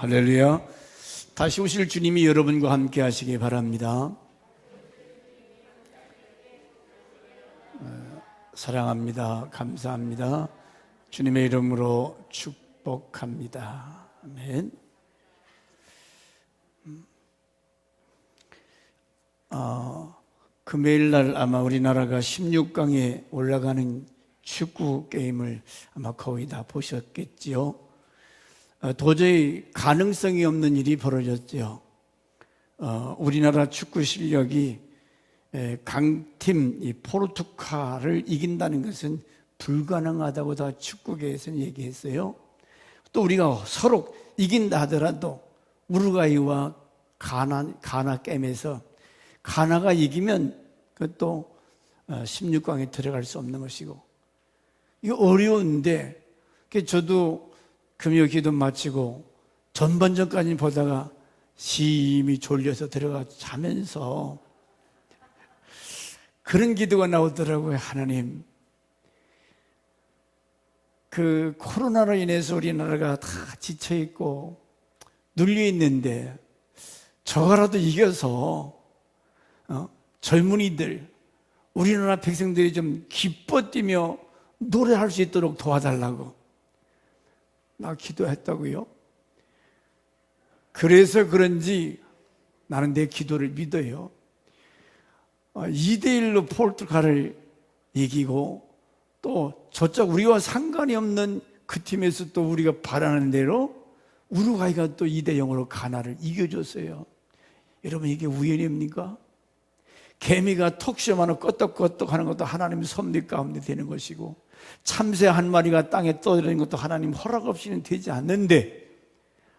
할렐루야. 다시 오실 주님이 여러분과 함께 하시기 바랍니다. 사랑합니다. 감사합니다. 주님의 이름으로 축복합니다. 아멘. 금요일날 아마 우리나라가 16강에 올라가는 축구 게임을 아마 거의 다 보셨겠지요. 도저히 가능성이 없는 일이 벌어졌죠. 우리나라 축구 실력이 강팀 이 포르투갈을 이긴다는 것은 불가능하다고 다 축구계에서는 얘기했어요. 또 우리가 서로 이긴다 하더라도 우루과이와 가나 게임에서 가나가 이기면 그것도 16강에 들어갈 수 없는 것이고, 이거 어려운데 저도 금요 기도 마치고 전반전까지 보다가 심히 졸려서 들어가 자면서 그런 기도가 나오더라고요. 하나님, 그 코로나로 인해서 우리나라가 다 지쳐있고 눌려있는데 저거라도 이겨서 젊은이들, 우리나라 백성들이 좀 기뻐 뛰며 노래할 수 있도록 도와달라고 나 기도했다고요. 그래서 그런지 나는 내 기도를 믿어요. 2대1로 포르투갈을 이기고 또 저쪽 우리와 상관이 없는 그 팀에서 또 우리가 바라는 대로 우루과이가 또 2대0으로 가나를 이겨줬어요. 여러분, 이게 우연입니까? 개미가 톡쇼만을 껐덕껐덕 하는 것도 하나님의 섭리 가운데 되는 것이고, 참새 한 마리가 땅에 떠내리는 것도 하나님 허락 없이는 되지 않는데,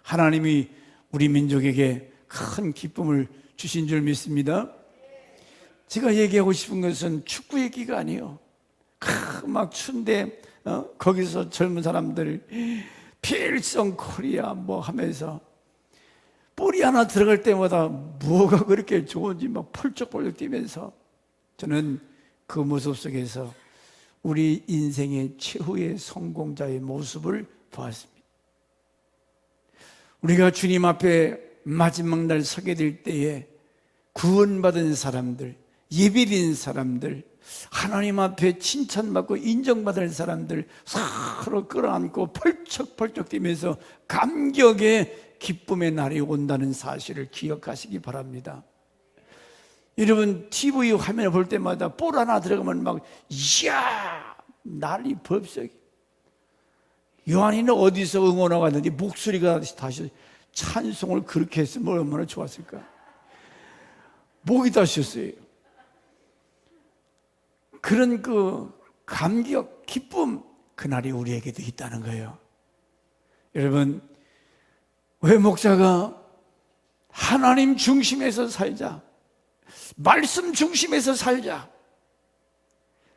하나님이 우리 민족에게 큰 기쁨을 주신 줄 믿습니다. 제가 얘기하고 싶은 것은 축구 얘기가 아니에요. 막 춘대 거기서 젊은 사람들 필성 코리아 뭐 하면서 볼이 하나 들어갈 때마다 뭐가 그렇게 좋은지 막 펄쩍펄쩍 뛰면서, 저는 그 모습 속에서 우리 인생의 최후의 성공자의 모습을 보았습니다. 우리가 주님 앞에 마지막 날 서게 될 때에 구원받은 사람들, 예비된 사람들, 하나님 앞에 칭찬받고 인정받을 사람들 서로 끌어안고 펄쩍펄쩍 뛰면서 감격의 기쁨의 날이 온다는 사실을 기억하시기 바랍니다. 여러분, TV 화면을 볼 때마다 볼 하나 들어가면 막 이야 난리 법석이. 요한이는 어디서 응원하고 왔는데 목소리가 다시 찬송을 그렇게 했으면 얼마나 좋았을까. 목이 다셨어요. 그런 그 감격, 기쁨, 그날이 우리에게도 있다는 거예요. 여러분, 왜 목사가 하나님 중심에서 살자, 말씀 중심에서 살자,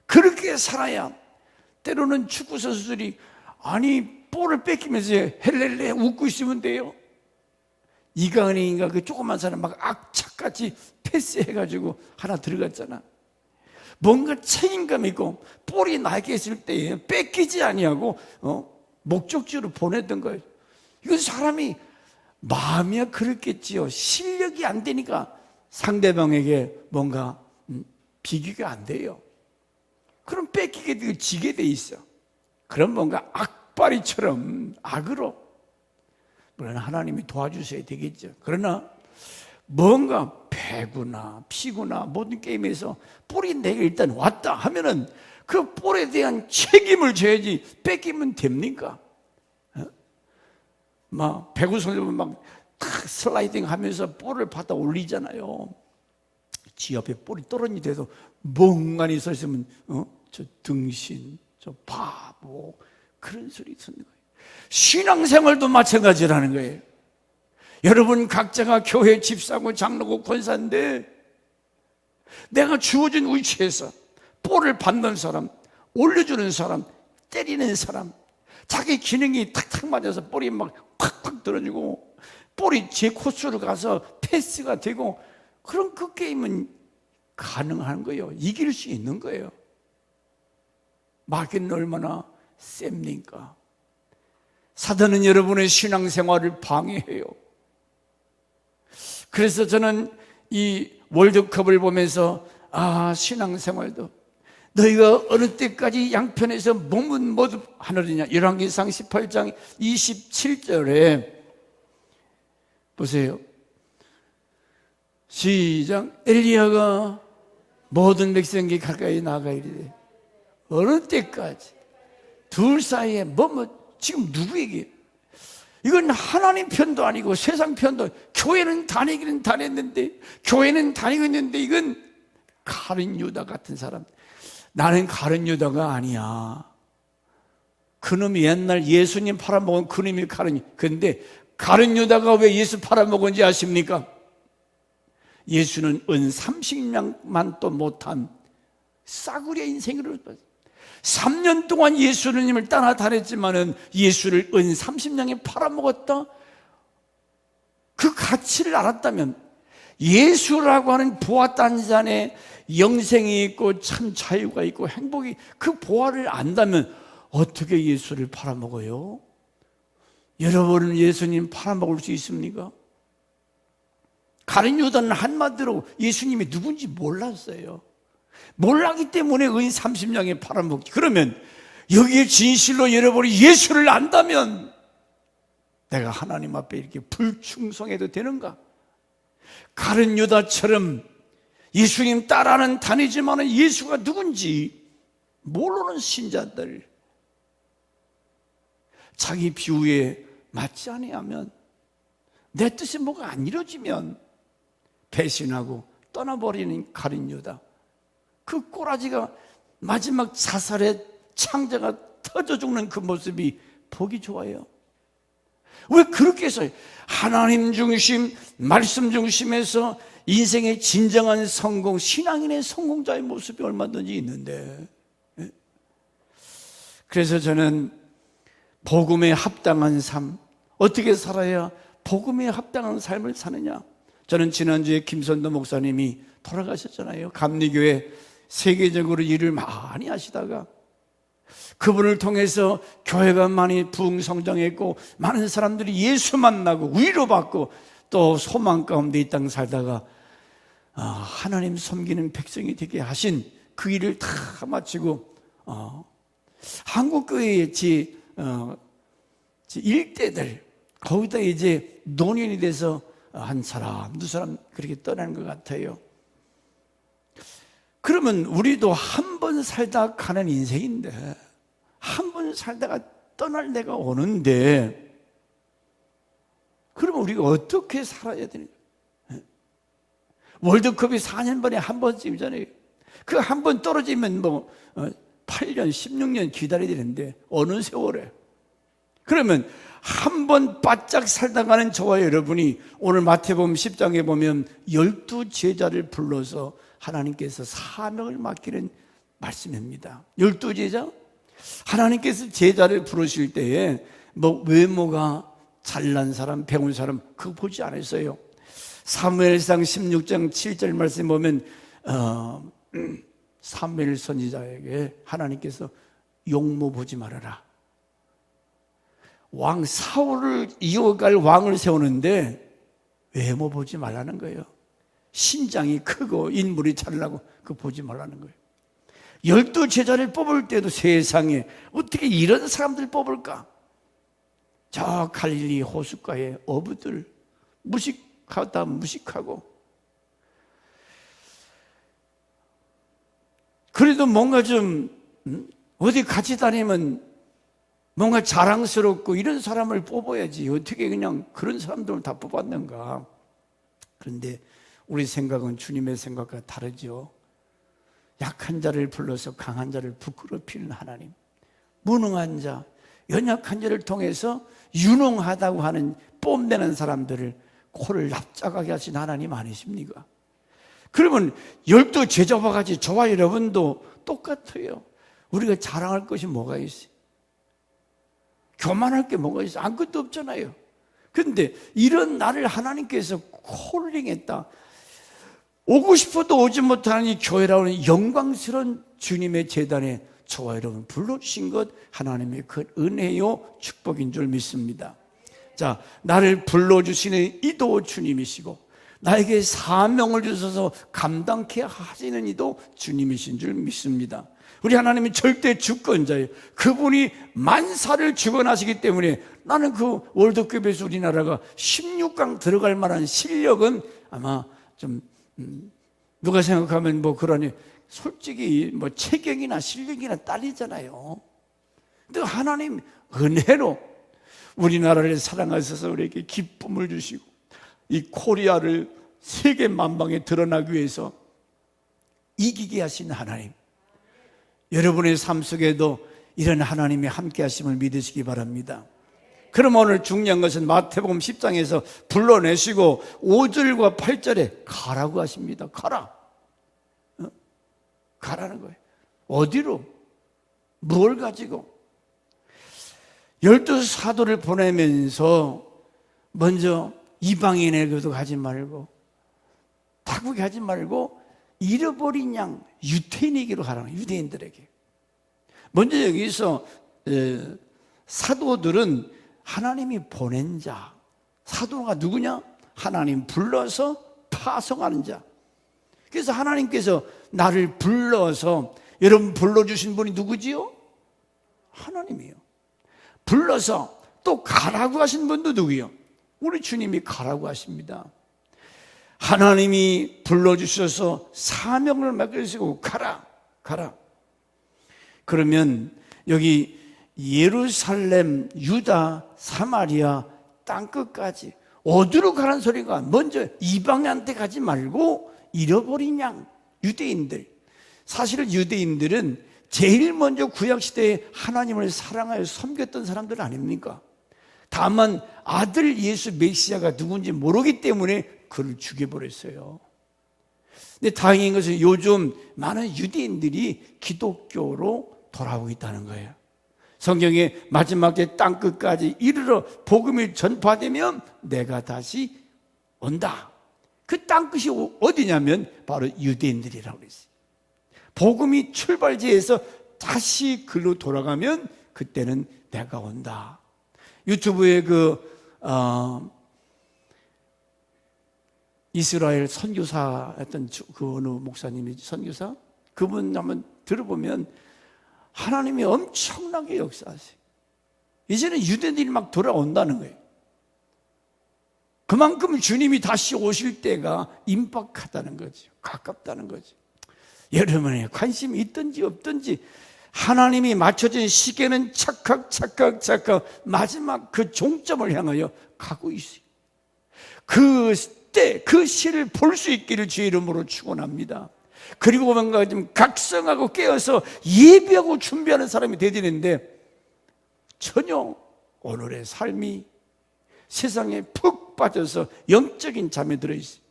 그렇게 살아야, 때로는 축구 선수들이 아니 볼을 뺏기면서 헬렐레 웃고 있으면 돼요. 이강인인가 그 조그만 사람 막 악착같이 패스해가지고 하나 들어갔잖아. 뭔가 책임감 있고 볼이 나에게 있을 때 뺏기지 아니하고 목적지로 보냈던 거예요. 이건 사람이 마음이야 그렇겠지요. 실력이 안 되니까 상대방에게 뭔가 비교가 안 돼요. 그럼 뺏기게 되고 지게 돼 있어. 그럼 뭔가 악바리처럼 악으로, 물론 하나님이 도와주셔야 되겠죠. 그러나 뭔가 배구나 피구나 모든 게임에서 볼이 내게 일단 왔다 하면은 그 볼에 대한 책임을 져야지. 뺏기면 됩니까? 막 배구 선수는 막 슬라이딩 하면서 볼을 받아 올리잖아요. 지 옆에 볼이 떨어지돼도 멍하니 서 있으면 저 등신, 저 바보, 그런 소리 듣는 거예요. 신앙생활도 마찬가지라는 거예요. 여러분 각자가 교회 집사고 장로고 권사인데, 내가 주어진 위치에서 볼을 받는 사람, 올려주는 사람, 때리는 사람, 자기 기능이 탁탁 맞아서 볼이 막 콱콱 떨어지고 볼이 제 코스로 가서 패스가 되고, 그럼 그 게임은 가능한 거예요. 이길 수 있는 거예요. 마귀는 얼마나 셉니까? 사단은 여러분의 신앙생활을 방해해요. 그래서 저는 이 월드컵을 보면서 신앙생활도 너희가 어느 때까지 양편에서 몸은 모두 하느냐. 열왕기상 18장 27절에 보세요. 시작. 엘리야가 모든 백성에게 가까이 나아가 이르되 어느 때까지 둘 사이에 지금 누구에게? 이건 하나님 편도 아니고 세상 편도. 교회는 다니기는 다녔는데, 교회는 다니고 있는데, 이건 가룟 유다 같은 사람. 나는 가룟 유다가 아니야. 그놈이 옛날 예수님 팔아먹은 그놈이 가룟. 근데 가룟 유다가 왜 예수 팔아먹은지 아십니까? 예수는 은 30냥만 또 못한 싸구려 인생으로 3년 동안 예수님을 따라다녔지만은 예수를 은 30냥에 팔아먹었다. 그 가치를 알았다면 예수라고 하는 보아 단잔에 영생이 있고 참 자유가 있고 행복이, 그 보아를 안다면 어떻게 예수를 팔아먹어요? 여러분은 예수님 팔아먹을 수 있습니까? 가룟 유다는 한마디로 예수님이 누군지 몰랐어요. 몰랐기 때문에 은 30냥에 팔아먹지. 그러면 여기에 진실로 여러분이 예수를 안다면 내가 하나님 앞에 이렇게 불충성해도 되는가? 가룟 유다처럼 예수님 따라는 다니지만 예수가 누군지 모르는 신자들, 자기 비유에 맞지 아니하면, 내 뜻이 뭐가 안 이루어지면 배신하고 떠나버리는 가룟 유다. 그 꼬라지가 마지막 자살의 창자가 터져 죽는 그 모습이 보기 좋아요. 왜 그렇게 해서 하나님 중심, 말씀 중심에서 인생의 진정한 성공, 신앙인의 성공자의 모습이 얼마든지 있는데, 그래서 저는 복음에 합당한 삶, 어떻게 살아야 복음에 합당한 삶을 사느냐. 저는 지난주에 김선도 목사님이 돌아가셨잖아요. 감리교회 세계적으로 일을 많이 하시다가 그분을 통해서 교회가 많이 부흥성장했고 많은 사람들이 예수 만나고 위로받고 또 소망 가운데 이 땅 살다가 하나님 섬기는 백성이 되게 하신 그 일을 다 마치고 한국교회의 일대들 거기다 이제 논인이 돼서 한 사람 두 사람 그렇게 떠나는 것 같아요. 그러면 우리도 한 번 살다 가는 인생인데, 한 번 살다가 떠날 때가 오는데, 그러면 우리가 어떻게 살아야 되는가? 월드컵이 4년 만에 한 번쯤이잖아요. 그 한 번 떨어지면 8년, 16년 기다려야 되는데 어느 세월에? 그러면 한 번 바짝 살다 가는 저와 여러분이 오늘 마태복음 10장에 보면 12제자를 불러서 하나님께서 사명을 맡기는 말씀입니다. 12제자? 하나님께서 제자를 부르실 때에 외모가 잘난 사람, 배운 사람 그거 보지 않았어요. 사무엘상 16장 7절 말씀 보면 사무엘 선지자에게 하나님께서 용모 보지 말아라. 왕 사울을 이어갈 왕을 세우는데 외모 보지 말라는 거예요. 신장이 크고 인물이 잘나고 그거 보지 말라는 거예요. 12제자를 뽑을 때도 세상에 어떻게 이런 사람들 뽑을까? 저 갈릴리 호숫가의 어부들 무식하다 무식하고, 그래도 뭔가 좀 어디 같이 다니면 뭔가 자랑스럽고 이런 사람을 뽑아야지 어떻게 그냥 그런 사람들을 다 뽑았는가. 그런데 우리 생각은 주님의 생각과 다르죠. 약한 자를 불러서 강한 자를 부끄럽히는 하나님, 무능한 자, 연약한 자를 통해서 유능하다고 하는 뽐내는 사람들을 코를 납작하게 하신 하나님 아니십니까? 그러면 12제자와 같이 저와 여러분도 똑같아요. 우리가 자랑할 것이 뭐가 있어요? 교만할 게 뭐가 있어요? 아무것도 없잖아요. 그런데 이런 나를 하나님께서 콜링했다. 오고 싶어도 오지 못하는 이 교회라는 영광스러운 주님의 재단에 저와 여러분 불러주신 것 하나님의 큰 은혜요 축복인 줄 믿습니다. 자, 나를 불러주시는 이도 주님이시고 나에게 사명을 주셔서 감당케 하시는 이도 주님이신 줄 믿습니다. 우리 하나님은 절대 주권자예요. 그분이 만사를 주권하시기 때문에 나는 그 월드컵에서 우리나라가 16강 들어갈 만한 실력은 아마 좀 누가 생각하면 뭐 그러니 솔직히 뭐 체격이나 실력이나 딸리잖아요. 근데 하나님 은혜로 우리나라를 사랑하셔서 우리에게 기쁨을 주시고 이 코리아를 세계 만방에 드러나기 위해서 이기게 하신 하나님, 여러분의 삶 속에도 이런 하나님의 함께 하심을 믿으시기 바랍니다. 그럼 오늘 중요한 것은 마태복음 10장에서 불러내시고 5절과 8절에 가라고 하십니다. 가라. 가라는 거예요. 어디로? 뭘 가지고? 12 사도를 보내면서 먼저 이방인에게도 가지 말고 타국에 가지 말고 잃어버린 양 유태인에게로 가라는, 유대인들에게. 먼저 여기서 사도들은 하나님이 보낸 자. 사도가 누구냐? 하나님 불러서 파송하는 자. 그래서 하나님께서 나를 불러서, 여러분 불러주신 분이 누구지요? 하나님이요. 불러서 또 가라고 하신 분도 누구요? 우리 주님이 가라고 하십니다. 하나님이 불러주셔서 사명을 맡겨주시고 가라, 가라. 그러면 여기 예루살렘, 유다, 사마리아 땅끝까지 어디로 가라는 소리가? 먼저 이방인한테 가지 말고 잃어버린 양, 유대인들. 사실 유대인들은 제일 먼저 구약시대에 하나님을 사랑하여 섬겼던 사람들 아닙니까? 다만 아들 예수 메시아가 누군지 모르기 때문에 그를 죽여버렸어요. 근데 다행인 것은 요즘 많은 유대인들이 기독교로 돌아오고 있다는 거예요. 성경에 마지막 때 땅끝까지 이르러 복음이 전파되면 내가 다시 온다. 그 땅끝이 어디냐면 바로 유대인들이라고 그랬어요. 복음이 출발지에서 다시 글로 돌아가면 그때는 내가 온다. 유튜브에 이스라엘 선교사였던 그 어느 목사님이 선교사? 그분 한번 들어보면 하나님이 엄청나게 역사하세요. 이제는 유대인들이 막 돌아온다는 거예요. 그만큼 주님이 다시 오실 때가 임박하다는 거죠. 가깝다는 거죠. 여러분의 관심이 있든지 없든지 하나님이 맞춰진 시계는 착각 마지막 그 종점을 향하여 가고 있어요. 그 때, 그 시를 볼 수 있기를 주의 이름으로 축원합니다. 그리고 뭔가 좀 각성하고 깨어서 예배하고 준비하는 사람이 되야 되는데 전혀 오늘의 삶이 세상에 푹 빠져서 영적인 잠에 들어있어요.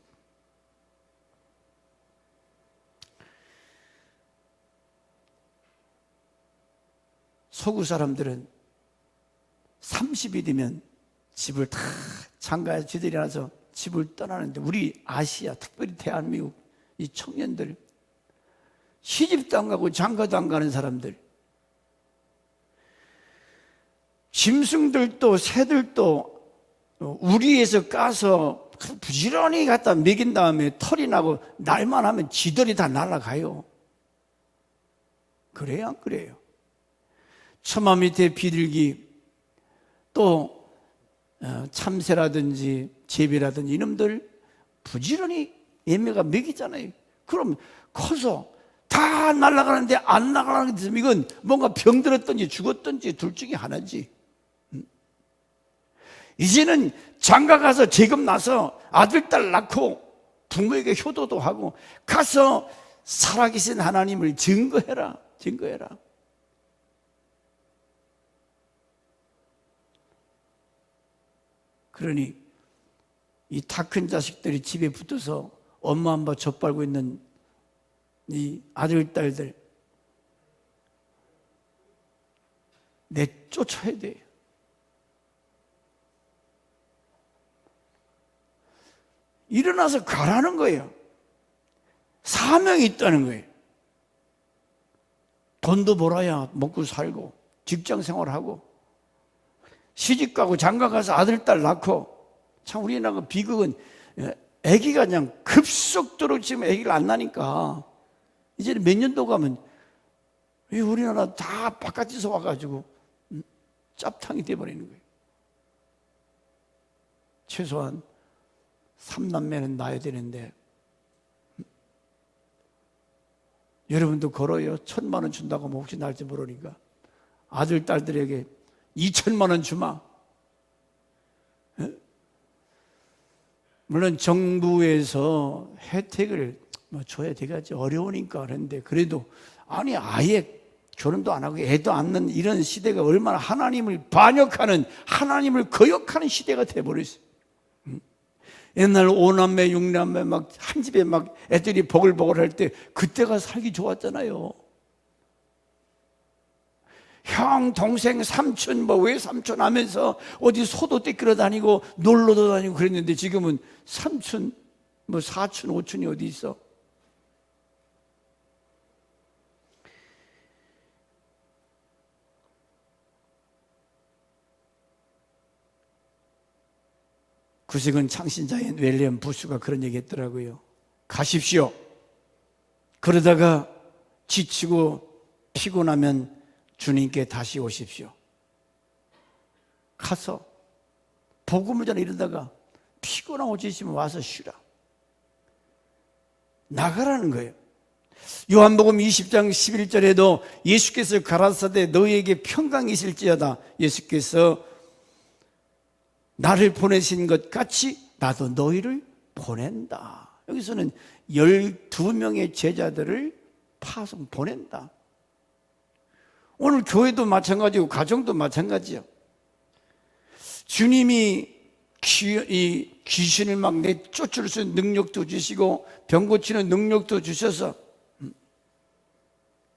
서구 사람들은 30이 되면 집을 다 장가해서 지들이 나서 집을 떠나는데 우리 아시아, 특별히 대한민국 이 청년들 시집도 안 가고 장가도 안 가는 사람들, 짐승들도 새들도 우리에서 까서 부지런히 갖다 먹인 다음에 털이 나고 날만 하면 지들이 다 날아가요. 그래요, 안 그래요? 처마 밑에 비둘기, 또 참새라든지 제비라든지 이놈들 부지런히 얘네가 먹이잖아요. 그럼 커서 다 날아가는데 안 나가는 게 있으면 이건 뭔가 병들었든지 죽었든지 둘 중에 하나지. 이제는 장가 가서 재금 나서 아들, 딸 낳고 부모에게 효도도 하고 가서 살아계신 하나님을 증거해라. 그러니 이 다 큰 자식들이 집에 붙어서 엄마 한 번 젖밟고 있는 이 아들, 딸들 내쫓아야 돼요. 일어나서 가라는 거예요. 사명이 있다는 거예요. 돈도 벌어야 먹고 살고 직장 생활하고 시집 가고 장가 가서 아들 딸 낳고. 참 우리나라 비극은 아기가 그냥 급속도로 지금 아기가 안 나니까 이제는 몇 년도 가면 우리나라 다 바깥에서 와가지고 짭탕이 돼버리는 거예요. 최소한 3남매는 낳아야 되는데 여러분도 걸어요. 1,000만 원 준다고 하면 혹시 날지 모르니까 아들 딸들에게 2,000만 원 주마. 물론 정부에서 혜택을 줘야 되겠지. 어려우니까 그런데 그래도 아니 아예 결혼도 안 하고 애도 안 낳는 이런 시대가 얼마나 하나님을 반역하는, 하나님을 거역하는 시대가 돼버렸어요. 옛날 5남매 6남매 막 한 집에 막 애들이 보글보글 할 때 그때가 살기 좋았잖아요. 형, 동생, 삼촌, 왜 삼촌 하면서 어디 소도 떼끼러 다니고 놀러도 다니고 그랬는데 지금은 삼촌, 사촌, 오촌이 어디 있어? 구sek은 창신자인 윌리엄 부스가 그런 얘기 했더라고요. 가십시오. 그러다가 지치고 피곤하면 주님께 다시 오십시오. 가서 복음을 전해 이러다가 피곤하고 지치면 와서 쉬라. 나가라는 거예요. 요한복음 20장 11절에도 예수께서 가라사대 너희에게 평강이 있을지어다. 예수께서 나를 보내신 것 같이 나도 너희를 보낸다. 여기서는 12명의 제자들을 파송 보낸다. 오늘 교회도 마찬가지고 가정도 마찬가지요. 주님이 이 귀신을 막 내쫓을 수 있는 능력도 주시고 병 고치는 능력도 주셔서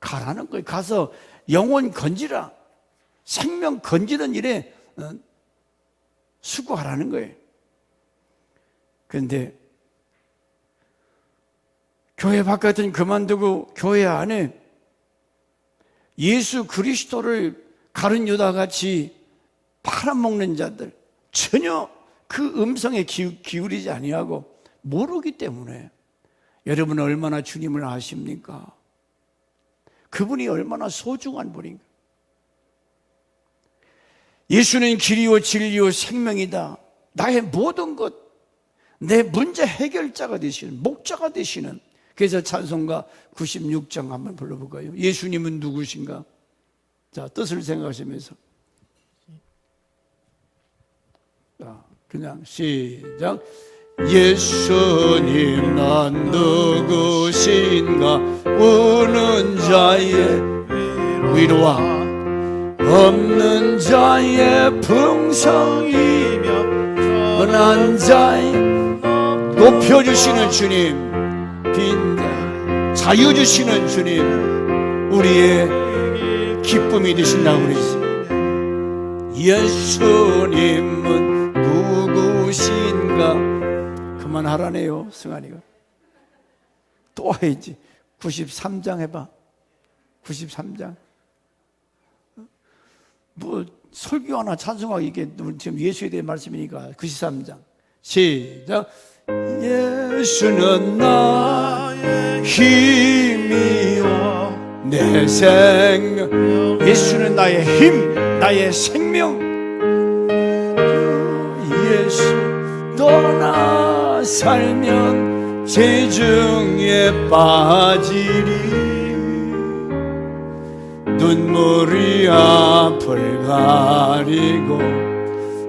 가라는 거예요. 가서 영혼 건지라. 생명 건지는 일에 수고하라는 거예요. 그런데 교회 바깥은 그만두고 교회 안에 예수 그리스도를 가룟 유다같이 팔아먹는 자들, 전혀 그 음성에 기울이지 아니하고 모르기 때문에. 여러분은 얼마나 주님을 아십니까? 그분이 얼마나 소중한 분인가? 예수는 길이요 진리요 생명이다. 나의 모든 것, 내 문제 해결자가 되시는, 목자가 되시는. 그래서 찬송가 96장 한번 불러볼까요? 예수님은 누구신가? 자, 뜻을 생각하시면서. 자, 그냥 시작. 예수님 난 누구신가? 우는 자의 위로와 없는 자의 풍성이며 은한 자의 높여주시는 주님, 빈자 자유 주시는 주님, 우리의 기쁨이 되신다고 그랬습니다. 예수님은 누구신가? 그만하라네요. 승환이가 또 해야지. 93장 해봐. 93장. 설교하나 찬송하고 이게 지금 예수에 대한 말씀이니까 93장 시작. 예수는 나의 힘이요 내 생명. 예수는 나의 힘, 나의 생명. 예수 떠나 살면 재중에 빠지리. 눈물이 앞을 가리고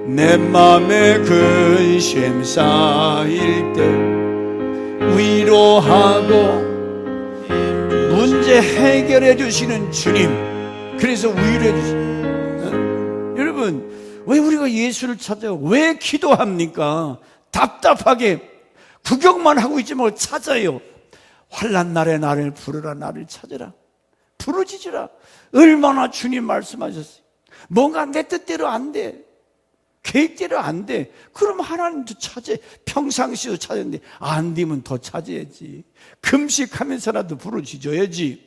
내 맘에 근심 쌓일 때 위로하고 문제 해결해 주시는 주님. 그래서 위로해 주시는 여러분, 왜 우리가 예수를 찾아요? 왜 기도합니까? 답답하게 구경만 하고 있지 말고 찾아요. 환난 날에 나를 부르라, 나를 찾으라, 부르짖으라. 얼마나 주님 말씀하셨어요. 뭔가 내 뜻대로 안 돼, 계획대로 안 돼. 그럼 하나님도 찾아. 평상시도 찾았는데 안 되면 더 찾아야지. 금식하면서라도 부르짖어야지.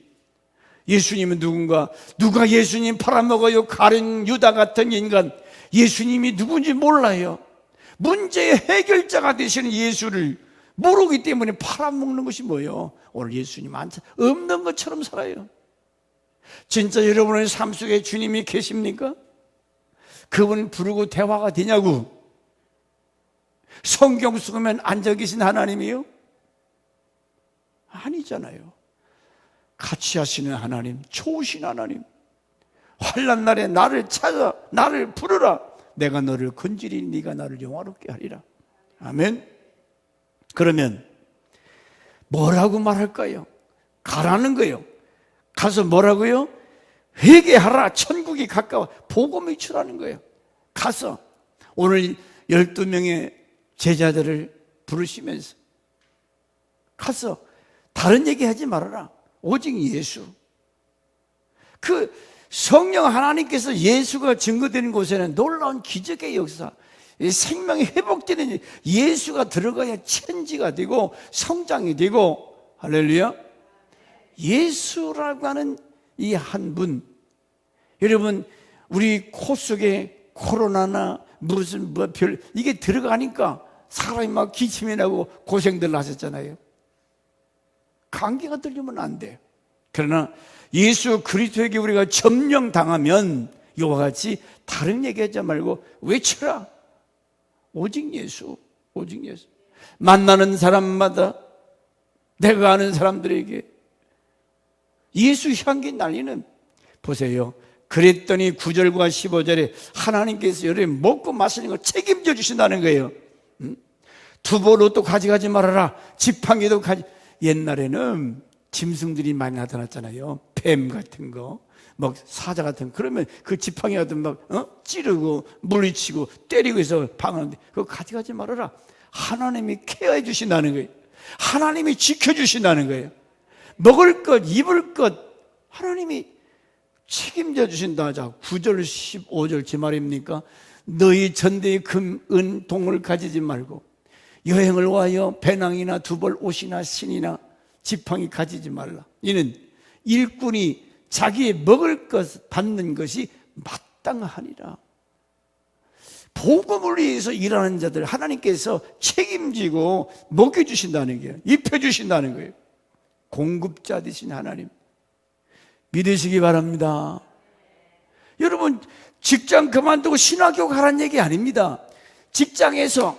예수님은 누군가? 누가 예수님 팔아먹어요? 가룟 유다 같은 인간. 예수님이 누군지 몰라요. 문제의 해결자가 되시는 예수를 모르기 때문에 팔아먹는 것이 뭐예요? 오늘 예수님 없는 것처럼 살아요. 진짜 여러분의 삶 속에 주님이 계십니까? 그분 부르고 대화가 되냐고. 성경 속에만 앉아 계신 하나님이요? 아니잖아요. 같이 하시는 하나님, 좋으신 하나님. 환난 날에 나를 찾아 나를 부르라. 내가 너를 건지리 네가 나를 영화롭게 하리라. 아멘. 그러면 뭐라고 말할까요? 가라는 거예요. 가서 뭐라고요? 회개하라. 천국이 가까워. 복음을 주라는 거예요. 가서 오늘 12명의 제자들을 부르시면서 가서 다른 얘기 하지 말아라. 오직 예수. 그 성령 하나님께서 예수가 증거되는 곳에는 놀라운 기적의 역사, 생명이 회복되는 예수가 들어가야 천지가 되고 성장이 되고, 할렐루야. 예수라고 하는 이 한 분. 여러분, 우리 코 속에 코로나나 무슨 이게 들어가니까 사람이 막 기침이 나고 고생들 하셨잖아요. 감기가 들리면 안 돼. 그러나 예수 그리스도에게 우리가 점령당하면 이와 같이 다른 얘기하지 말고 외쳐라. 오직 예수, 오직 예수. 만나는 사람마다, 내가 아는 사람들에게 예수 향기 날리는. 보세요. 그랬더니 9절과 15절에 하나님께서 여러분 먹고 마시는 거 책임져 주신다는 거예요. 두보 로또 가져가지 말아라. 지팡이도 옛날에는 짐승들이 많이 나타났잖아요. 뱀 같은 거, 막 사자 같은 거. 그러면 그 지팡이 같은 막 찌르고 물리치고 때리고 해서 방하는데 그거 가져가지 말아라. 하나님이 케어해 주신다는 거예요. 하나님이 지켜주신다는 거예요. 먹을 것, 입을 것 하나님이 책임져 주신다. 자, 9절 15절 제 말입니까? 너희 전대의 금, 은, 동을 가지지 말고 여행을 와요 배낭이나 두벌 옷이나 신이나 지팡이 가지지 말라. 이는 일꾼이 자기의 먹을 것 받는 것이 마땅하니라. 복음을 위해서 일하는 자들 하나님께서 책임지고 먹여주신다는 거예요. 입혀주신다는 거예요. 공급자 되신 하나님 믿으시기 바랍니다. 여러분, 직장 그만두고 신학교 가라는 얘기 아닙니다. 직장에서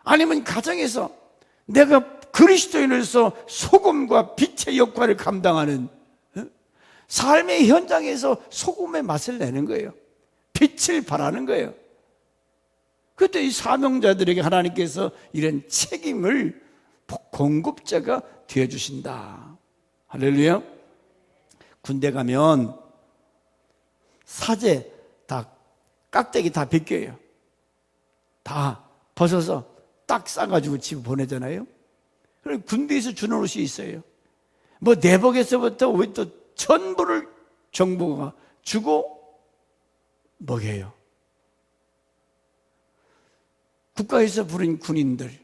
아니면 가정에서 내가 그리스도인으로서 소금과 빛의 역할을 감당하는 삶의 현장에서 소금의 맛을 내는 거예요. 빛을 발하는 거예요. 그때 이 사명자들에게 하나님께서 이런 책임을 공급자가 되어주신다. 할렐루야. 군대 가면 사제 다 깍대기 다 벗겨요. 다 벗어서 딱 싸가지고 집에 보내잖아요. 그리고 군대에서 주는 옷이 있어요. 뭐 내복에서부터 왜 또 전부를 정부가 주고 먹여요. 국가에서 부른 군인들,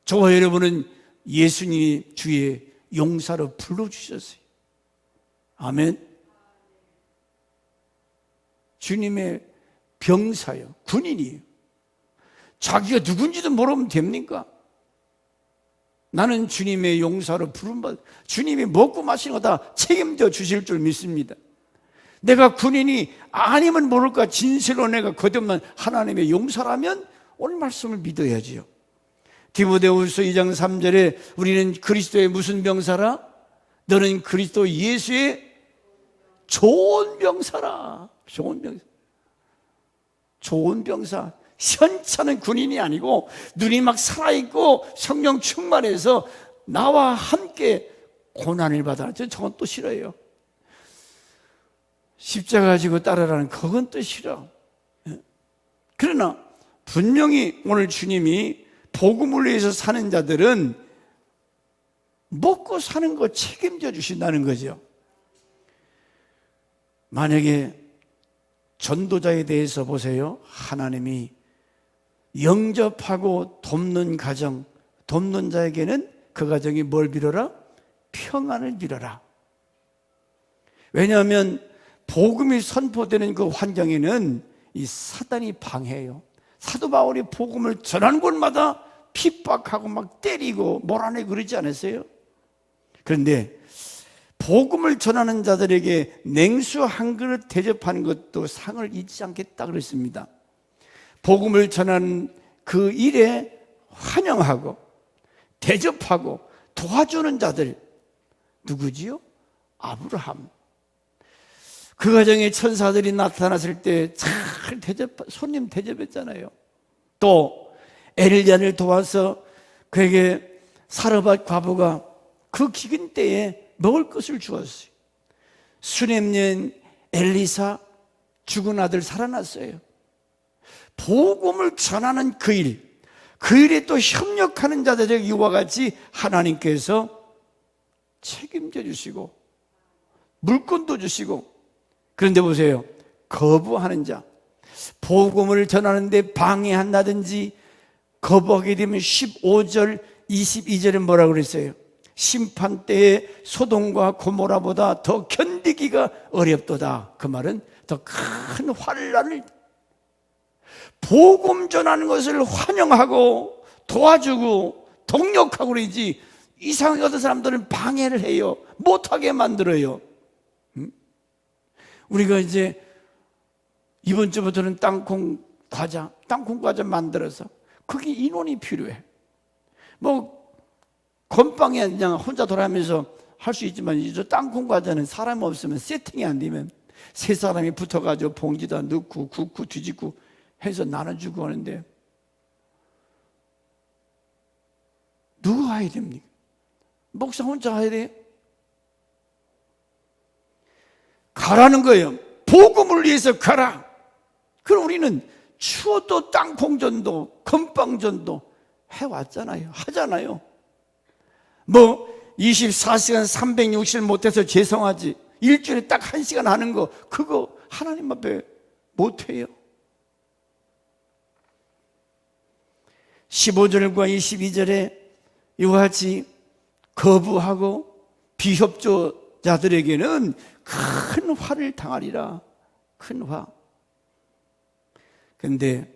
저와 여러분은 예수님이 주의 용사로 불러주셨어요. 아멘. 주님의 병사요, 군인이에요. 자기가 누군지도 모르면 됩니까? 나는 주님의 용사로 부름받아 주님이 먹고 마시는 거 다 책임져 주실 줄 믿습니다. 내가 군인이 아니면 모를까 진실로 내가 거듭난 하나님의 용사라면 오늘 말씀을 믿어야지요. 디모데후서 2장 3절에 우리는 그리스도의 무슨 병사라? 너는 그리스도 예수의 좋은 병사라. 좋은 병사. 좋은 병사. 현찮은 군인이 아니고 눈이 막 살아있고 성령 충만해서 나와 함께 고난을 받아라. 저건 또 싫어요. 십자가 지고 따르라는 그건 또 싫어. 그러나 분명히 오늘 주님이 복음을 위해서 사는 자들은 먹고 사는 거 책임져 주신다는 거죠. 만약에 전도자에 대해서 보세요. 하나님이 영접하고 돕는 가정, 돕는 자에게는 그 가정이 뭘 빌어라? 평안을 빌어라. 왜냐하면 복음이 선포되는 그 환경에는 이 사단이 방해해요. 사도 바울이 복음을 전하는 곳마다 핍박하고 막 때리고 몰아내고 그러지 않았어요? 그런데 복음을 전하는 자들에게 냉수 한 그릇 대접하는 것도 상을 잊지 않겠다 그랬습니다. 복음을 전하는 그 일에 환영하고 대접하고 도와주는 자들 누구지요? 아브라함. 그 가정에 천사들이 나타났을 때 잘 손님 대접했잖아요. 또 엘리야를 도와서 그에게 사르밧 과부가 그 기근 때에 먹을 것을 주었어요. 수넴년 엘리사 죽은 아들 살아났어요. 복음을 전하는 그 일에 또 협력하는 자들에게 이와 같이 하나님께서 책임져 주시고 물건도 주시고. 그런데 보세요, 거부하는 자, 복음을 전하는데 방해한다든지 거부하게 되면 15절 22절에 뭐라고 그랬어요? 심판 때에 소돔과 고모라보다 더 견디기가 어렵도다. 그 말은 더 큰 환난을, 복음 전하는 것을 환영하고 도와주고 동력하고 그러지, 이상하게 어떤 사람들은 방해를 해요. 못하게 만들어요. 우리가 이제 이번 주부터는 땅콩 과자 만들어서 거기 인원이 필요해. 뭐 건빵에 그냥 혼자 돌아가면서 할 수 있지만 이 땅콩 과자는 사람 없으면 세팅이 안 되면 세 사람이 붙어가지고 봉지다 넣고 굽고 뒤집고 해서 나눠주고 하는데 누가 해야 됩니까? 목사 혼자 해야 돼요? 가라는 거예요. 복음을 위해서 가라. 그럼 우리는 추워도 땅콩전도 건빵전도 해왔잖아요. 하잖아요. 뭐 24시간 360일 못해서 죄송하지, 일주일에 딱 1시간 하는 거 그거 하나님 앞에 못해요. 15절과 22절에 이와 같이 거부하고 비협조자들에게는 큰 화를 당하리라. 큰 화. 그런데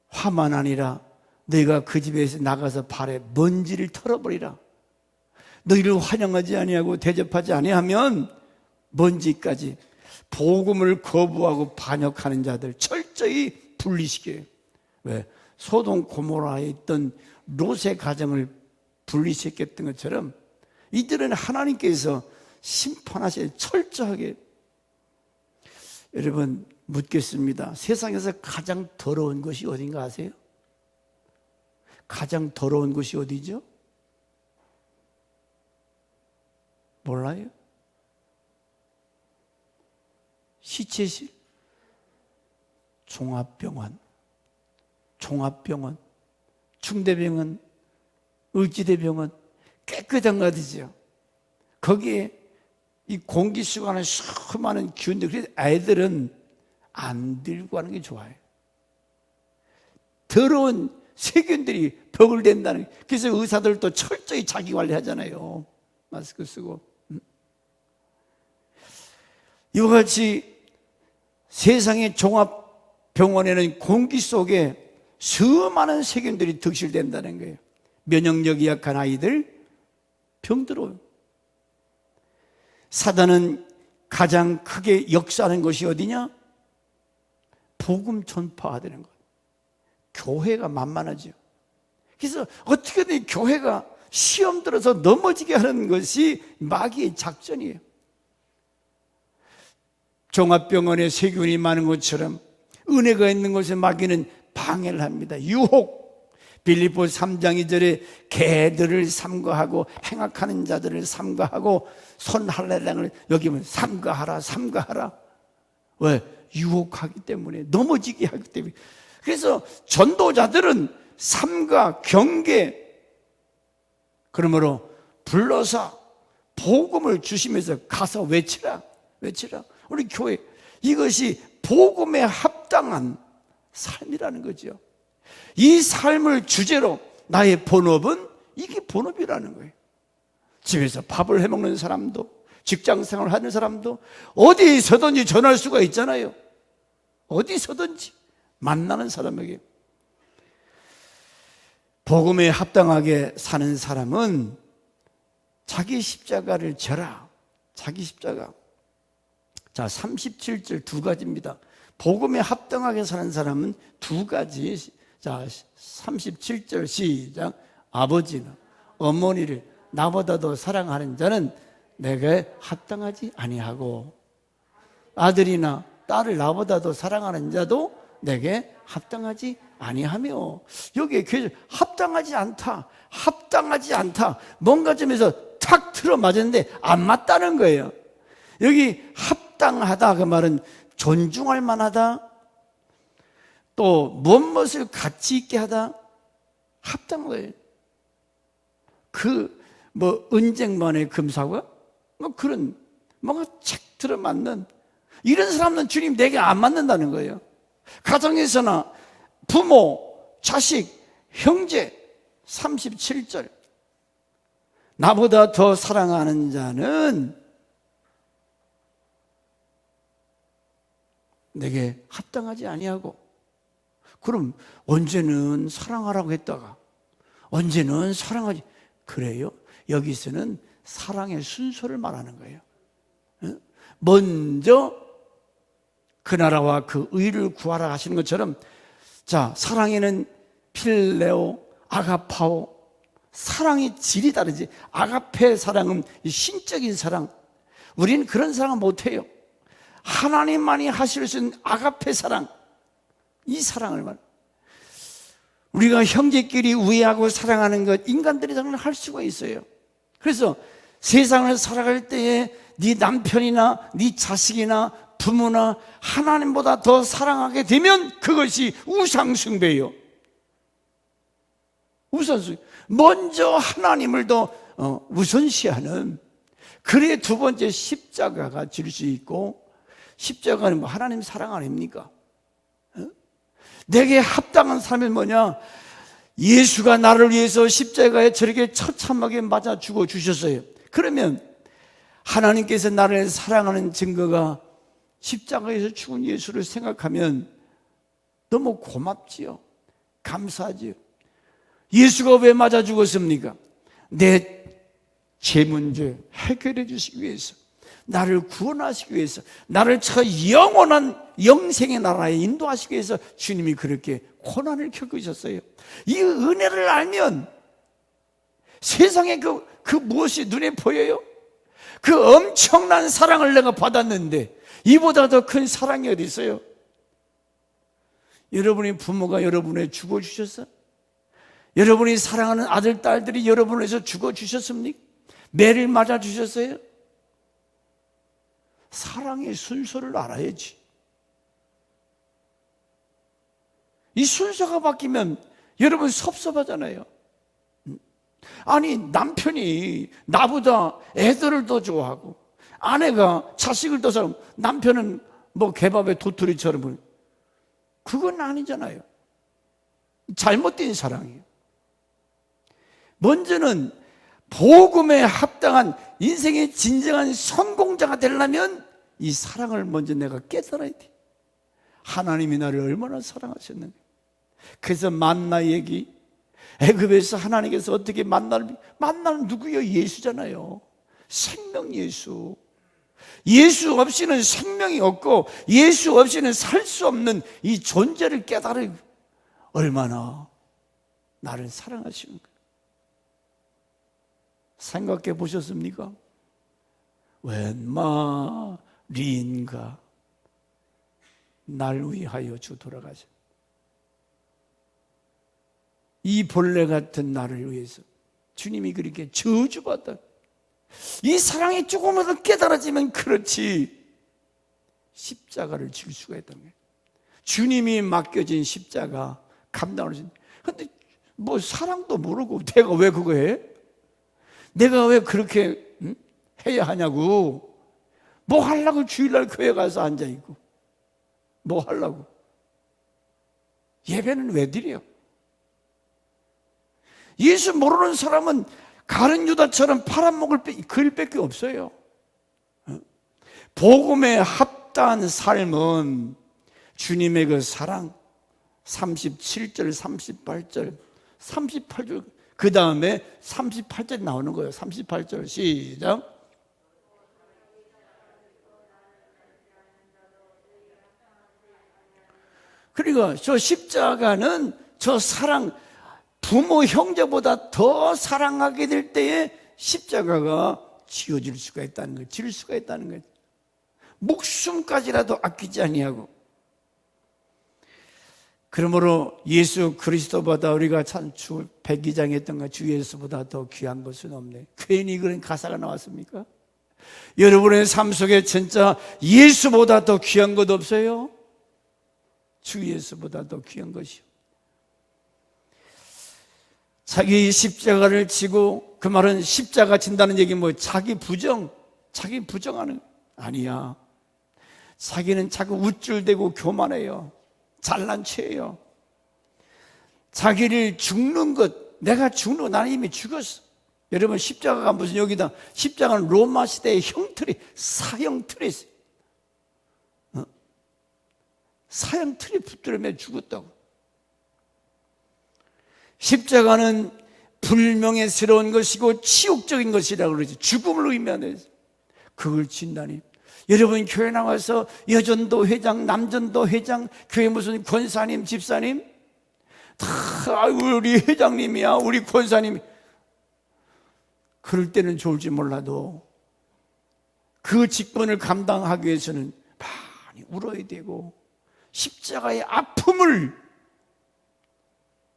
화만 아니라 너희가 그 집에서 나가서 발에 먼지를 털어버리라. 너희를 환영하지 아니하고 대접하지 아니하면 먼지까지, 복음을 거부하고 반역하는 자들 철저히 분리시켜요. 왜? 소돔 고모라에 있던 롯의 가정을 분리시켰던 것처럼 이들은 하나님께서 심판하셔야 철저하게. 여러분 묻겠습니다. 세상에서 가장 더러운 것이 어딘가 아세요? 가장 더러운 곳이 어디죠? 몰라요? 시체실, 종합병원, 중대병원, 의지대병원, 깨끗한 거 어디죠? 거기에 이 공기수관은 수많은 균들, 그래서 아이들은 안 들고 하는 게 좋아요. 더러운 세균들이 벽을 댄다는, 그래서 의사들도 철저히 자기 관리하잖아요. 마스크 쓰고. 이와 같이 세상의 종합병원에는 공기 속에 수많은 세균들이 득실된다는 거예요. 면역력이 약한 아이들 병들어요. 사단은 가장 크게 역사하는 것이 어디냐? 복음 전파하는 것. 교회가 만만하죠. 그래서 어떻게든 교회가 시험 들어서 넘어지게 하는 것이 마귀의 작전이에요. 종합병원에 세균이 많은 것처럼 은혜가 있는 곳에 마귀는 방해를 합니다. 유혹. 빌립보서 3장 2절에 개들을 삼가하고 행악하는 자들을 삼가하고 손할례량을 여기면 삼가하라. 왜? 유혹하기 때문에, 넘어지게 하기 때문에. 그래서 전도자들은 삼가, 경계, 그러므로 불러서 복음을 주시면서 가서 외치라. 우리 교회, 이것이 복음에 합당한 삶이라는 거죠. 이 삶을 주제로 나의 본업은 이게 본업이라는 거예요. 집에서 밥을 해먹는 사람도, 직장 생활을 하는 사람도 어디서든지 전할 수가 있잖아요. 어디서든지 만나는 사람에게. 복음에 합당하게 사는 사람은 자기 십자가를 져라. 자기 십자가. 자, 37절 두 가지입니다. 복음에 합당하게 사는 사람은 두 가지. 자, 37절 시작. 아버지나 어머니를 나보다 더 사랑하는 자는 내게 합당하지 아니하고, 아들이나 딸을 나보다 더 사랑하는 자도 내게 합당하지 아니하며. 여기에 합당하지 않다, 합당하지 않다, 뭔가 좀 해서 탁 틀어맞았는데 안 맞다는 거예요. 여기 합당하다 그 말은 존중할 만하다, 또 무엇을 가치 있게 하다, 합당한 거예요. 은쟁반의 금사과 그런 뭔가 착 들어맞는 이런 사람은 주님 내게 안 맞는다는 거예요. 가정에서나 부모, 자식, 형제. 37절 나보다 더 사랑하는 자는 내게 합당하지 아니하고. 그럼 언제는 사랑하라고 했다가 언제는 사랑하지, 그래요? 여기서는 사랑의 순서를 말하는 거예요. 먼저 그 나라와 그 의를 구하라 하시는 것처럼, 자, 사랑에는 필레오, 아가파오, 사랑의 질이 다르지. 아가페 사랑은 신적인 사랑. 우리는 그런 사랑을 못해요. 하나님만이 하실 수 있는 아가페 사랑, 이 사랑을 말. 우리가 형제끼리 우애하고 사랑하는 것, 인간들이 당연히 할 수가 있어요. 그래서 세상을 살아갈 때에 네 남편이나 네 자식이나 부모나 하나님보다 더 사랑하게 되면 그것이 우상숭배예요. 우선숭배. 먼저 하나님을 더 우선시하는. 그래 두 번째 십자가가 질 수 있고, 십자가는 하나님 사랑 아닙니까? 내게 합당한 삶이 뭐냐? 예수가 나를 위해서 십자가에 저렇게 처참하게 맞아 죽어 주셨어요. 그러면 하나님께서 나를 사랑하는 증거가 십자가에서 죽은 예수를 생각하면 너무 고맙지요. 감사하지요. 예수가 왜 맞아 죽었습니까? 내 죄 문제 해결해 주시기 위해서, 나를 구원하시기 위해서, 나를 저 영원한 영생의 나라에 인도하시기 위해서 주님이 그렇게 고난을 겪으셨어요. 이 은혜를 알면 세상에 그 무엇이 눈에 보여요? 그 엄청난 사랑을 내가 받았는데 이보다 더 큰 사랑이 어디 있어요? 여러분의 부모가 여러분을 죽어주셨어요? 여러분이 사랑하는 아들, 딸들이 여러분을 위해서 죽어주셨습니까? 매를 맞아주셨어요? 사랑의 순서를 알아야지. 이 순서가 바뀌면 여러분 섭섭하잖아요. 아니, 남편이 나보다 애들을 더 좋아하고 아내가 자식을 더 사랑하고 남편은 개밥에 도토리처럼, 그건 아니잖아요. 잘못된 사랑이에요. 먼저는 복음에 합당한 인생의 진정한 성공자가 되려면 이 사랑을 먼저 내가 깨달아야 돼. 하나님이 나를 얼마나 사랑하셨는가. 그래서 만나 얘기, 애굽에서 하나님께서 어떻게 만나는 누구요? 예수잖아요. 생명 예수. 예수 없이는 생명이 없고 예수 없이는 살 수 없는 이 존재를 깨달아 얼마나 나를 사랑하시는가. 생각해 보셨습니까? 웬 말인가. 날 위하여 주 돌아가셨. 이 벌레 같은 나를 위해서 주님이 그렇게 저주받아. 이 사랑이 조금이라도 깨달아지면 그렇지 십자가를 질 수가 있다는 거예요. 주님이 맡겨진 십자가 감당할 수 있는. 근데 사랑도 모르고 내가 왜 그거 해? 내가 왜 그렇게 해야 하냐고. 뭐 하려고 주일날 교회 가서 앉아있고 뭐 하려고. 예배는 왜 드려? 예수 모르는 사람은 가룟 유다처럼 파란 목을 글 밖에 없어요. 복음에 합당한 삶은 주님의 그 사랑, 37절, 38절, 38절, 그 다음에 38절 나오는 거예요. 38절 시작. 그러니까 저 십자가는 저 사랑, 부모 형제보다 더 사랑하게 될 때에 십자가가 지어질 수가 있다는 거예요. 질 수가 있다는 거예요. 목숨까지라도 아끼지 아니하고. 그러므로 예수 그리스도보다 우리가 참 백기장했던 주 예수보다 더 귀한 것은 없네. 괜히 그런 가사가 나왔습니까? 여러분의 삶 속에 진짜 예수보다 더 귀한 것 없어요? 주 예수보다 더 귀한 것이요. 자기 십자가를 지고, 그 말은 십자가 진다는 얘기는 뭐 자기 부정하는 아니야. 자기는 자꾸 우쭐대고 교만해요. 잘난 체예요. 자기를 죽는 것, 내가 죽는 거, 나는 이미 죽었어. 여러분, 십자가가 무슨 여기다, 십자가는 로마 시대의 형틀이, 사형 틀이 있어요. 사형 틀이 붙들며 죽었다고. 십자가는 불명예스러운 것이고 치욕적인 것이라고 그러지. 죽음을 의미하는, 그걸 진다니. 여러분, 교회 나와서 여전도 회장, 남전도 회장, 교회 무슨 권사님, 집사님 다 우리 회장님이야, 우리 권사님. 그럴 때는 좋을지 몰라도 그 직분을 감당하기 위해서는 많이 울어야 되고 십자가의 아픔을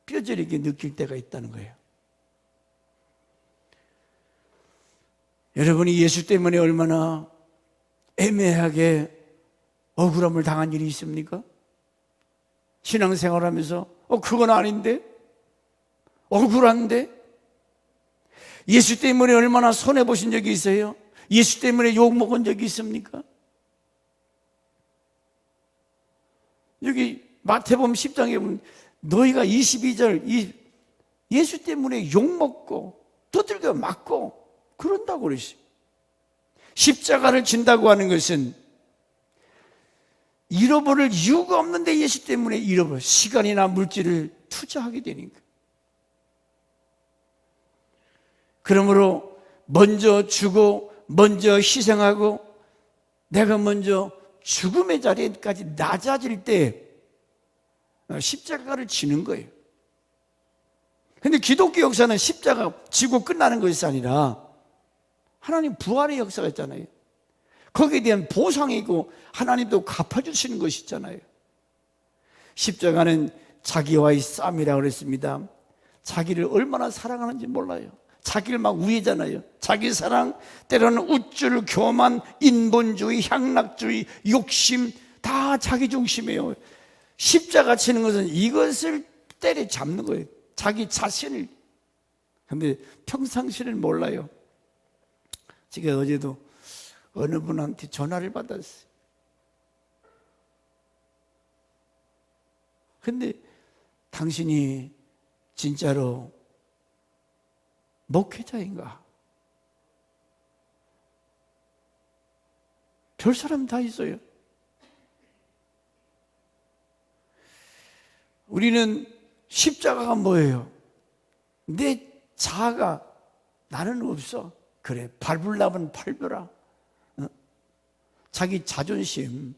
뼈저리게 느낄 때가 있다는 거예요. 여러분이 예수 때문에 얼마나 애매하게 억울함을 당한 일이 있습니까? 신앙생활하면서 그건 아닌데? 억울한데? 예수 때문에 얼마나 손해보신 적이 있어요? 예수 때문에 욕먹은 적이 있습니까? 여기 마태복음 10장에 보면 너희가 22절 예수 때문에 욕먹고 두들겨 맞고 그런다고 그러시. 십자가를 진다고 하는 것은 잃어버릴 이유가 없는데 예수 때문에 잃어버려 시간이나 물질을 투자하게 되니까. 그러므로 먼저 주고 먼저 희생하고 내가 먼저 죽음의 자리에까지 낮아질 때 십자가를 지는 거예요. 그런데 기독교 역사는 십자가 지고 끝나는 것이 아니라 하나님 부활의 역사가 있잖아요. 거기에 대한 보상이고 하나님도 갚아주시는 것이 있잖아요. 십자가는 자기와의 싸움이라고 그랬습니다. 자기를 얼마나 사랑하는지 몰라요. 자기를 막 우애잖아요. 자기 사랑, 때로는 우쭐, 교만, 인본주의, 향락주의, 욕심 다 자기 중심이에요. 십자가 치는 것은 이것을 때려잡는 거예요. 자기 자신을. 그런데 평상시는 몰라요. 제가 어제도 어느 분한테 전화를 받았어요. 근데 당신이 진짜로 목회자인가? 별 사람 다 있어요. 우리는 십자가가 뭐예요? 내 자아가 나는 없어. 그래, 밟으려면 밟으라. 자기 자존심.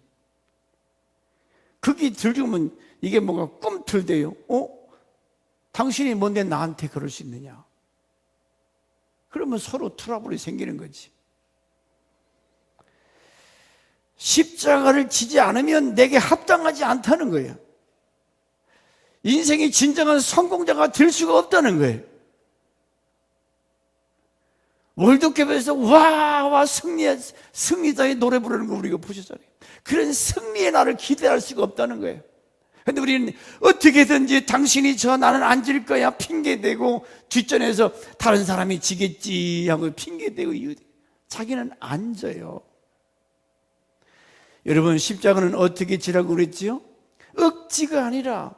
그게 들으면 이게 뭔가 꿈틀대요. 당신이 뭔데 나한테 그럴 수 있느냐? 그러면 서로 트러블이 생기는 거지. 십자가를 지지 않으면 내게 합당하지 않다는 거예요. 인생의 진정한 성공자가 될 수가 없다는 거예요. 월드컵에서 와 승리자의 노래 부르는 거 우리가 보셨잖아요. 그런 승리의 날을 기대할 수가 없다는 거예요. 그런데 우리는 어떻게든지 당신이 져 나는 안 질 거야 핑계대고 뒷전에서 다른 사람이 지겠지 하고 핑계대고 자기는 안 져요. 여러분, 십자가는 어떻게 지라고 그랬지요? 억지가 아니라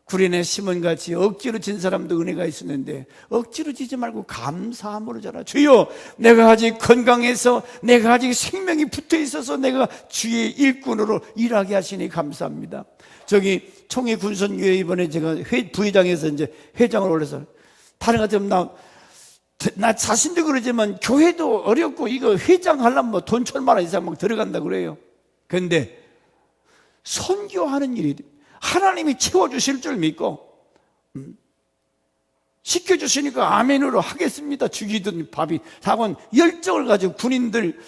구린의 시몬같이 억지로 진 사람도 은혜가 있었는데 억지로 지지 말고 감사함으로 자라. 주여, 내가 아직 건강해서, 내가 아직 생명이 붙어 있어서 내가 주의 일꾼으로 일하게 하시니 감사합니다. 저기 총회 군선교회 이번에 제가 부회장에서 이제 회장을 올려서, 다른 것 같으면 나 자신도 그러지만 교회도 어렵고 이거 회장 하려면 뭐 돈 1,000만 원 이상 막 들어간다 그래요. 그런데 선교하는 일이 하나님이 채워주실 줄 믿고 시켜주시니까 아멘으로 하겠습니다. 죽이든 밥이 사건 열정을 가지고 군인들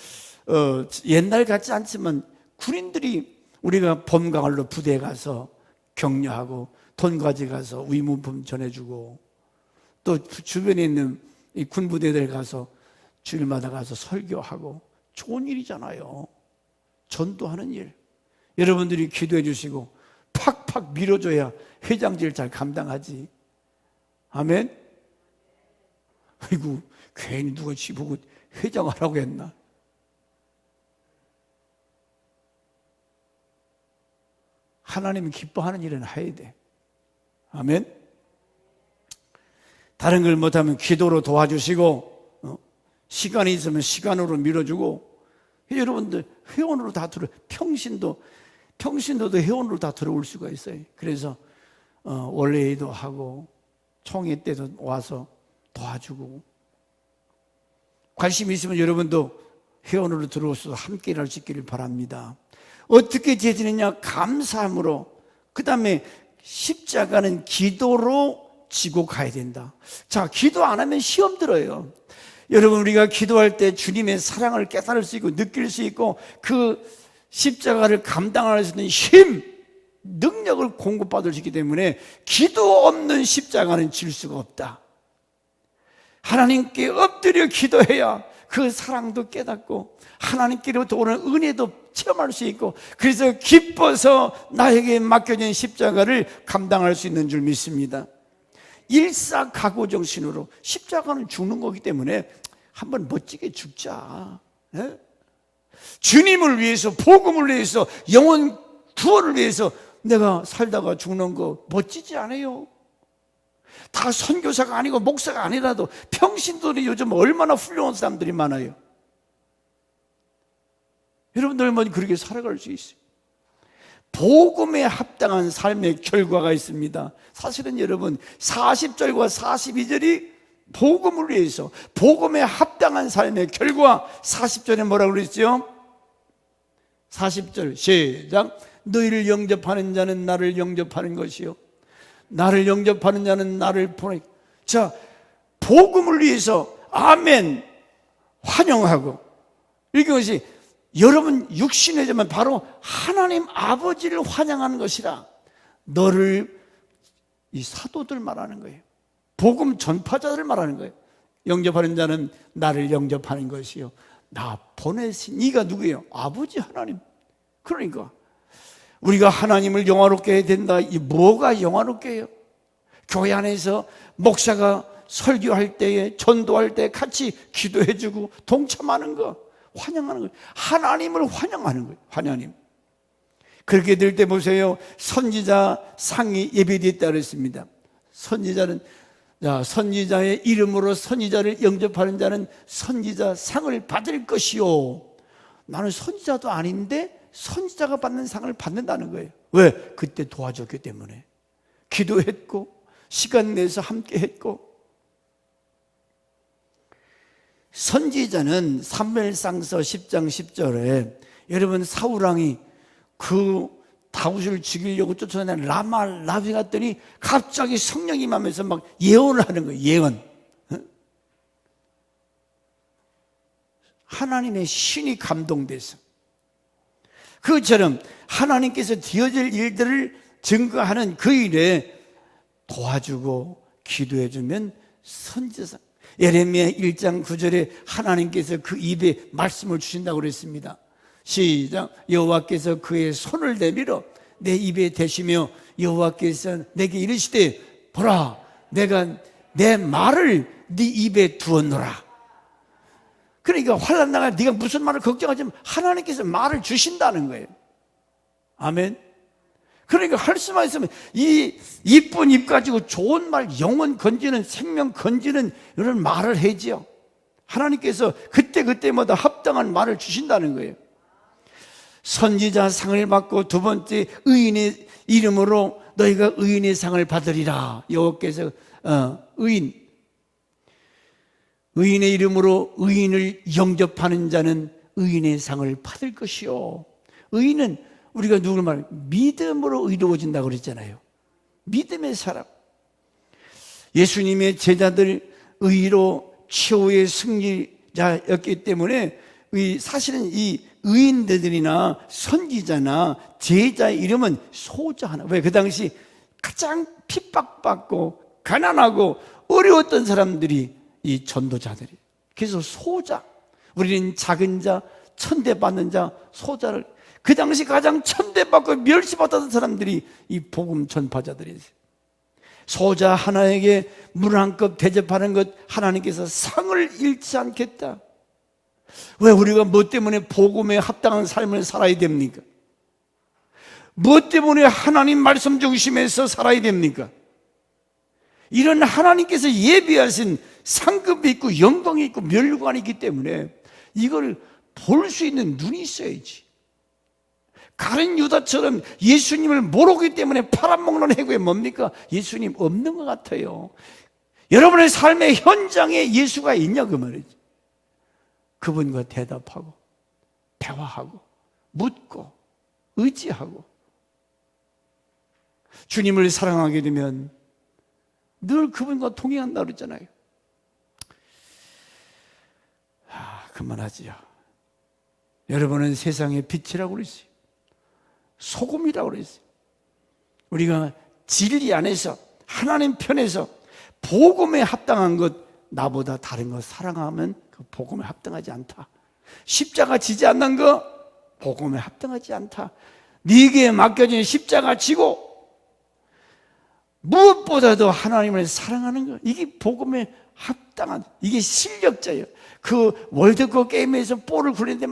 옛날 같지 않지만 군인들이 우리가 봄가을로 부대에 가서 격려하고 돈 가져가서 위문품 전해주고 또 주변에 있는 이 군부대들 가서 주일마다 가서 설교하고 좋은 일이잖아요. 전도하는 일. 여러분들이 기도해 주시고 팍팍 밀어줘야 회장직을 잘 감당하지. 아멘. 아이고, 괜히 누가 지보고 회장하라고 했나. 하나님이 기뻐하는 일은 해야 돼. 아멘. 다른 걸 못하면 기도로 도와주시고 시간이 있으면 시간으로 밀어주고. 여러분들 회원으로 다 들어. 평신도도 회원으로 다 들어올 수가 있어요. 그래서 원래도 하고 총회 때도 와서 도와주고. 관심 있으면 여러분도 회원으로 들어오셔서 함께 일할 수 있기를 바랍니다. 어떻게 제지느냐? 감사함으로. 그 다음에 십자가는 기도로 지고 가야 된다. 자, 기도 안 하면 시험 들어요. 여러분, 우리가 기도할 때 주님의 사랑을 깨달을 수 있고 느낄 수 있고 그 십자가를 감당할 수 있는 힘, 능력을 공급받을 수 있기 때문에 기도 없는 십자가는 질 수가 없다. 하나님께 엎드려 기도해야 그 사랑도 깨닫고 하나님께로부터 오는 은혜도 체험할 수 있고, 그래서 기뻐서 나에게 맡겨진 십자가를 감당할 수 있는 줄 믿습니다. 일사각오 정신으로. 십자가는 죽는 거기 때문에 한번 멋지게 죽자. 네? 주님을 위해서, 복음을 위해서, 영혼 구원을 위해서 내가 살다가 죽는 거 멋지지 않아요? 다 선교사가 아니고 목사가 아니라도 평신도들이 요즘 얼마나 훌륭한 사람들이 많아요. 여러분들만 그렇게 살아갈 수 있어요. 복음에 합당한 삶의 결과가 있습니다. 사실은 여러분 40절과 42절이 복음을 위해서, 복음에 합당한 삶의 결과. 40절에 뭐라고 그랬죠? 40절 시작. 너희를 영접하는 자는 나를 영접하는 것이요, 나를 영접하는 자는 나를 보내. 자, 복음을 위해서 아멘 환영하고, 이것이 여러분 육신이지만 바로 하나님 아버지를 환영하는 것이라. 너를, 이 사도들 말하는 거예요. 복음 전파자들 말하는 거예요. 영접하는 자는 나를 영접하는 것이요, 나 보내신 네가 누구예요? 아버지 하나님. 그러니까 우리가 하나님을 영화롭게 해야 된다. 이 뭐가 영화롭게 해요? 교회 안에서 목사가 설교할 때에, 전도할 때 같이 기도해주고 동참하는 거, 환영하는 거예요. 하나님을 환영하는 거예요. 하나님. 그렇게 될 때 보세요. 선지자 상이 예배됐다 그랬습니다. 선지자는, 자, 선지자의 이름으로 선지자를 영접하는 자는 선지자 상을 받을 것이요. 나는 선지자도 아닌데 선지자가 받는 상을 받는다는 거예요. 왜? 그때 도와줬기 때문에. 기도했고 시간 내서 함께 했고. 선지자는 사무엘상서 10장 10절에 여러분 사울왕이 그 다윗을 죽이려고 쫓아다니는 라위 갔더니 갑자기 성령이 임하면서 막 예언을 하는 거예요. 예언. 하나님의 신이 감동돼서. 그것처럼 하나님께서 되어질 일들을 증거하는 그 일에 도와주고 기도해주면 선지자. 예레미야 1장 9절에 하나님께서 그 입에 말씀을 주신다고 그랬습니다. 시작. 여호와께서 그의 손을 내밀어 내 입에 대시며 여호와께서 내게 이르시되 보라, 내가 내 말을 네 입에 두었노라. 그러니까 환난 나가 네가 무슨 말을 걱정하지 마. 하나님께서 말을 주신다는 거예요. 아멘. 그러니까 할 수만 있으면 이 이쁜 입 가지고 좋은 말, 영혼 건지는, 생명 건지는 이런 말을 해지요. 하나님께서 그때그때마다 합당한 말을 주신다는 거예요. 선지자 상을 받고 두 번째 의인의 이름으로 너희가 의인의 상을 받으리라. 여호와께서 의인의 이름으로 의인을 영접하는 자는 의인의 상을 받을 것이요. 의인은 우리가 누구를 말해? 믿음으로 의로워진다고 그랬잖아요. 믿음의 사람. 예수님의 제자들 의로 최후의 승리자였기 때문에 사실은 이 의인들이나 선지자나 제자의 이름은 소자 하나. 왜? 그 당시 가장 핍박받고 가난하고 어려웠던 사람들이 이 전도자들이. 그래서 소자. 우리는 작은 자, 천대받는 자, 소자를. 그 당시 가장 천대받고 멸시받았던 사람들이 이 복음 전파자들이었어요. 소자 하나에게 물 한 컵 대접하는 것 하나님께서 상을 잃지 않겠다. 왜 우리가 뭐 때문에 복음에 합당한 삶을 살아야 됩니까? 뭐 때문에 하나님 말씀 중심에서 살아야 됩니까? 이런 하나님께서 예비하신 상급이 있고 영광이 있고 멸관이 있기 때문에 이걸 볼 수 있는 눈이 있어야지. 가룟 유다처럼 예수님을 모르기 때문에 팔아먹는 해고에 뭡니까? 예수님 없는 것 같아요. 여러분의 삶의 현장에 예수가 있냐 그 말이지. 그분과 대답하고 대화하고 묻고 의지하고 주님을 사랑하게 되면 늘 그분과 동행한다고 그랬잖아요. 그만하지요. 여러분은 세상의 빛이라고 그랬어요. 소금이라고 그랬어요. 우리가 진리 안에서 하나님 편에서 복음에 합당한 것, 나보다 다른 것 사랑하면 그 복음에 합당하지 않다. 십자가 지지 않는 거 복음에 합당하지 않다. 네게 맡겨진 십자가 지고 무엇보다도 하나님을 사랑하는 것, 이게 복음에 합당한, 이게 실력자예요. 그 월드컵 게임에서 볼을 굴리는데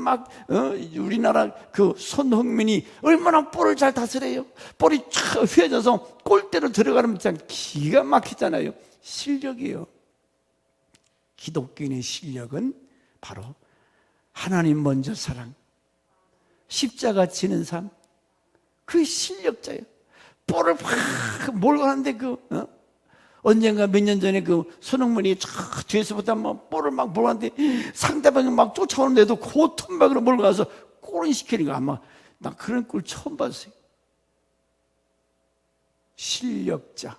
우리나라 그 손흥민이 얼마나 볼을 잘 다스려요. 볼이 쫙 휘어져서 골대로 들어가면 참 기가 막히잖아요. 실력이에요. 기독교인의 실력은 바로 하나님 먼저 사랑, 십자가 지는 삶, 그 실력자예요. 볼을 팍 몰고 가는데 언젠가 몇 년 전에 그 손흥민이 쫙 뒤에서부터 막 볼을 막 몰고 가는데 상대방이 막 쫓아오는데도 그 틈막으로 몰고 가서 골을 시키는 거, 아마 나 그런 꼴 처음 봤어요. 실력자.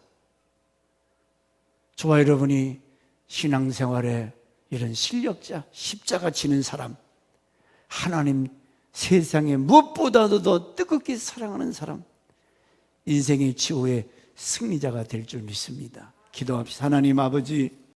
저와 여러분이 신앙생활에 이런 실력자, 십자가 지는 사람, 하나님 세상에 무엇보다도 더 뜨겁게 사랑하는 사람, 인생의 최후의 승리자가 될 줄 믿습니다. 기도합시다. 하나님 아버지,